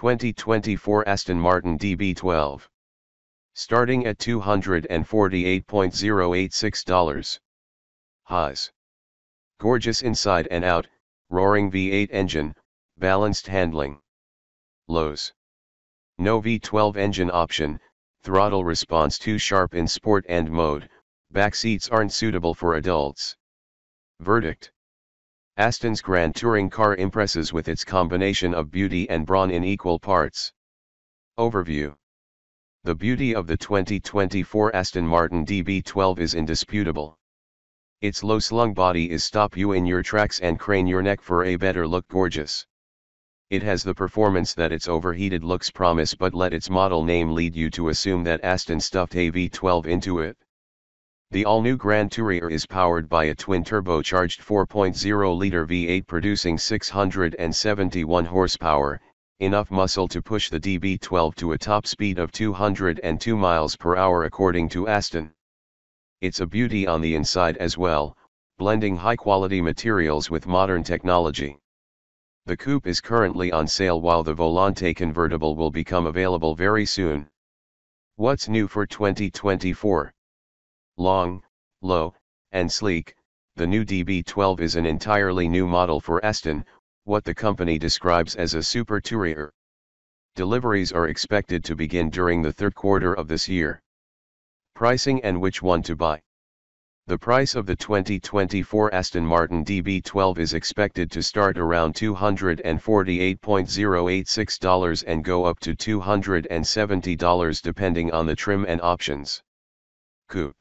2024 Aston Martin db12. Starting at $248.086. Highs. Gorgeous inside and out, roaring V8 engine, balanced handling. Lows. No V12 engine option, throttle response too sharp in sport and mode, back seats aren't suitable for adults. Verdict. Aston's Grand Touring car impresses with its combination of beauty and brawn in equal parts. Overview. The beauty of the 2024 Aston Martin db12 is indisputable. Its low-slung body is stop you in your tracks and crane your neck for a better look gorgeous. It has the performance that its overheated looks promise, but let its model name lead you to assume that Aston stuffed a V12 into it. The all-new Grand Tourer is powered by a twin-turbocharged 4.0-liter V8 producing 671 horsepower, enough muscle to push the db12 to a top speed of 202 miles per hour according to Aston. It's a beauty on the inside as well, blending high-quality materials with modern technology. The coupe is currently on sale while the volante convertible will become available very soon. What's new for 2024? Long, low, and sleek, the new db12 is an entirely new model for Aston, what the company describes as a super tourer. Deliveries are expected to begin during the third quarter of this year. Pricing and which one to buy. The price of the 2024 Aston Martin db12 is expected to start around $248.086 and go up to $270 depending on the trim and options. Coupe.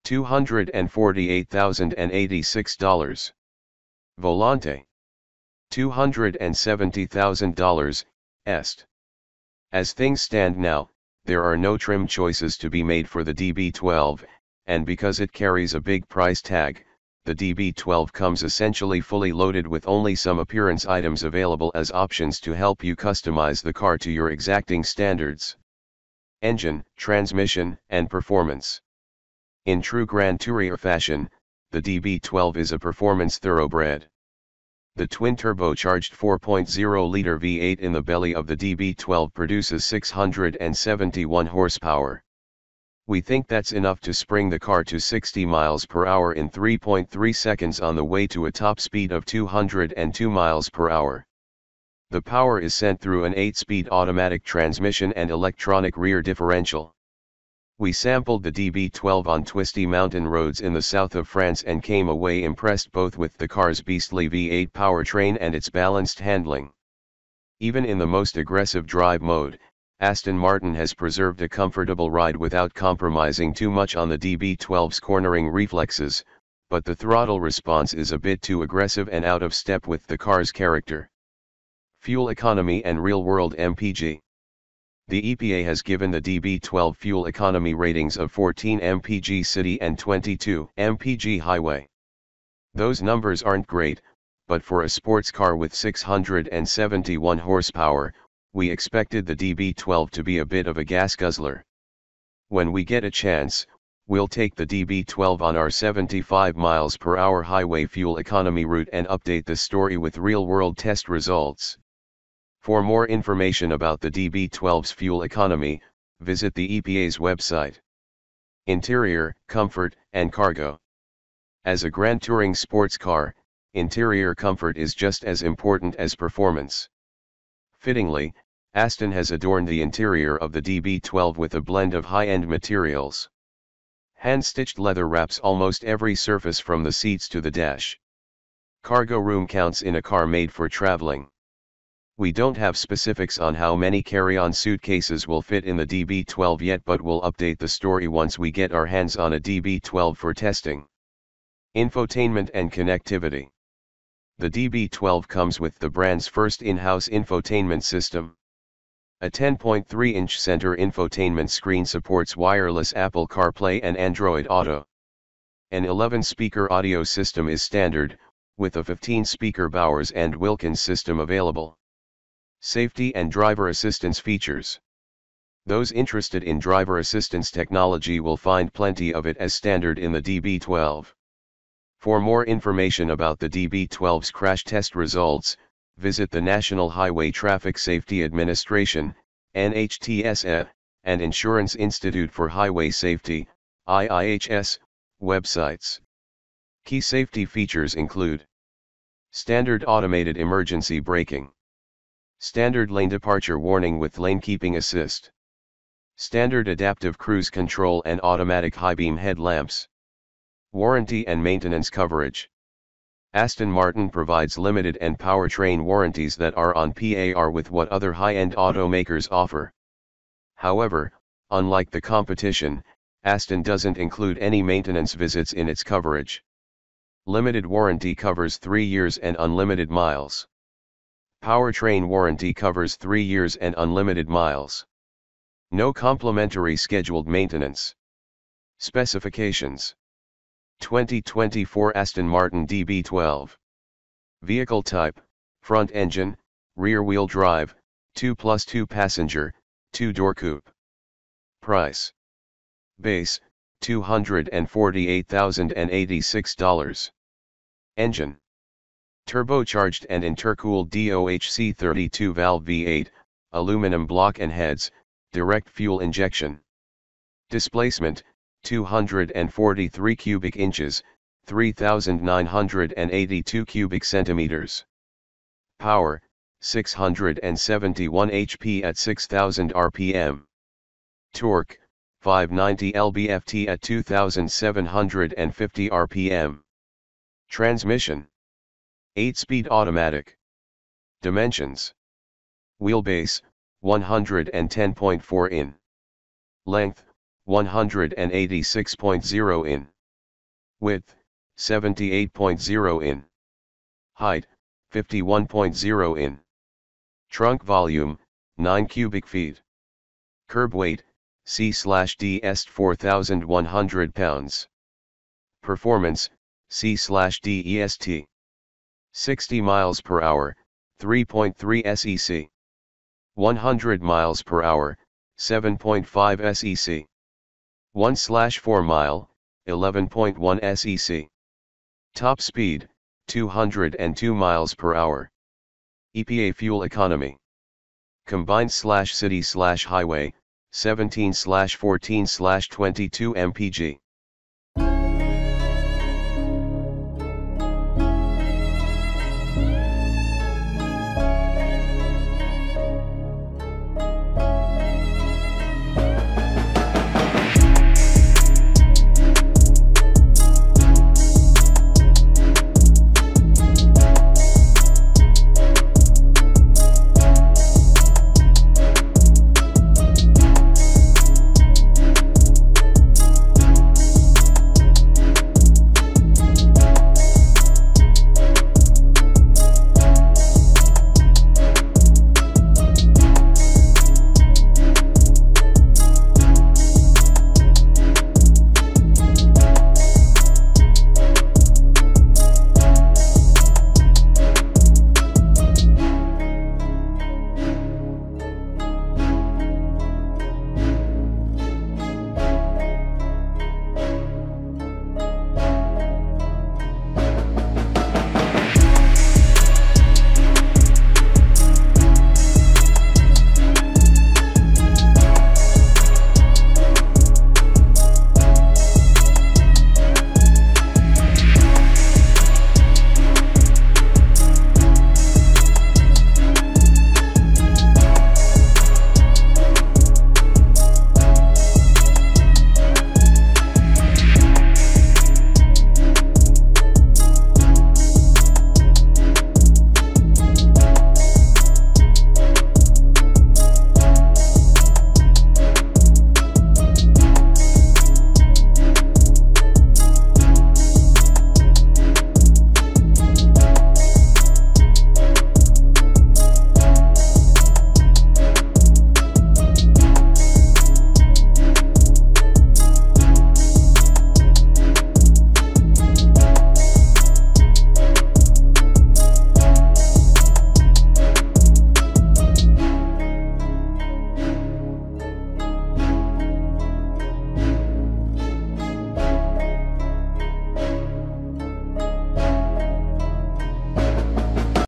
$248,086. Volante. $270,000, est. As things stand now, there are no trim choices to be made for the db12, and because it carries a big price tag, the db12 comes essentially fully loaded with only some appearance items available as options to help you customize the car to your exacting standards. Engine, transmission, and performance. In true Grand Tourer fashion, the db12 is a performance thoroughbred. The twin-turbocharged 4.0-liter V8 in the belly of the db12 produces 671 horsepower. We think that's enough to spring the car to 60 miles per hour in 3.3 seconds on the way to a top speed of 202 miles per hour. The power is sent through an 8-speed automatic transmission and electronic rear differential. We sampled the db12 on twisty mountain roads in the south of France and came away impressed both with the car's beastly V8 powertrain and its balanced handling. Even in the most aggressive drive mode, Aston Martin has preserved a comfortable ride without compromising too much on the db12's cornering reflexes, but the throttle response is a bit too aggressive and out of step with the car's character. Fuel economy and real-world MPG. The EPA has given the db12 fuel economy ratings of 14 mpg city and 22 mpg highway. Those numbers aren't great, but for a sports car with 671 horsepower, we expected the db12 to be a bit of a gas guzzler. When we get a chance, we'll take the db12 on our 75 miles per hour highway fuel economy route and update the story with real-world test results. For more information about the db12's fuel economy, visit the EPA's website. Interior, comfort, and cargo. As a Grand Touring sports car, interior comfort is just as important as performance. Fittingly, Aston has adorned the interior of the db12 with a blend of high-end materials. Hand-stitched leather wraps almost every surface from the seats to the dash. Cargo room counts in a car made for traveling. We don't have specifics on how many carry-on suitcases will fit in the db12 yet, but we'll update the story once we get our hands on a db12 for testing. Infotainment and connectivity. The db12 comes with the brand's first in-house infotainment system. A 10.3-inch center infotainment screen supports wireless Apple CarPlay and Android Auto. An 11-speaker audio system is standard, with a 15-speaker Bowers and Wilkins system available. Safety and driver assistance features. Those interested in driver assistance technology will find plenty of it as standard in the db12. For more information about the db12's crash test results, visit the National Highway Traffic Safety Administration, NHTSA, and Insurance Institute for Highway Safety, IIHS, websites. Key safety features include standard automated emergency braking, standard lane departure warning with lane keeping assist, standard adaptive cruise control and automatic high beam headlamps. Warranty and maintenance coverage. Aston Martin provides limited and powertrain warranties that are on par with what other high-end automakers offer. However, unlike the competition, Aston doesn't include any maintenance visits in its coverage. Limited warranty covers 3 years and unlimited miles. Powertrain warranty covers 3 years and unlimited miles. No complimentary scheduled maintenance. Specifications. 2024 Aston Martin db12. Vehicle type, front engine, rear-wheel drive, 2+2 passenger, 2-door coupe. Price. Base, $248,086. Engine. Turbocharged and intercooled DOHC 32 valve V8, aluminum block and heads, direct fuel injection. Displacement, 243 cubic inches, 3,982 cubic centimeters. Power, 671 HP at 6,000 RPM. Torque, 590 lb-ft at 2,750 RPM. Transmission. 8-speed automatic. Dimensions. Wheelbase, 110.4 in. Length, 186.0 in. Width, 78.0 in. Height, 51.0 in. Trunk volume, 9 cubic feet. Curb weight, C/D est 4,100 pounds. Performance, C/D est. 60 miles per hour, 3.3 sec. 100 miles per hour, 7.5 sec. 1/4 mile, 11.1 sec. Top speed, 202 miles per hour. EPA fuel economy. Combined/city/highway, 17/14/22 mpg.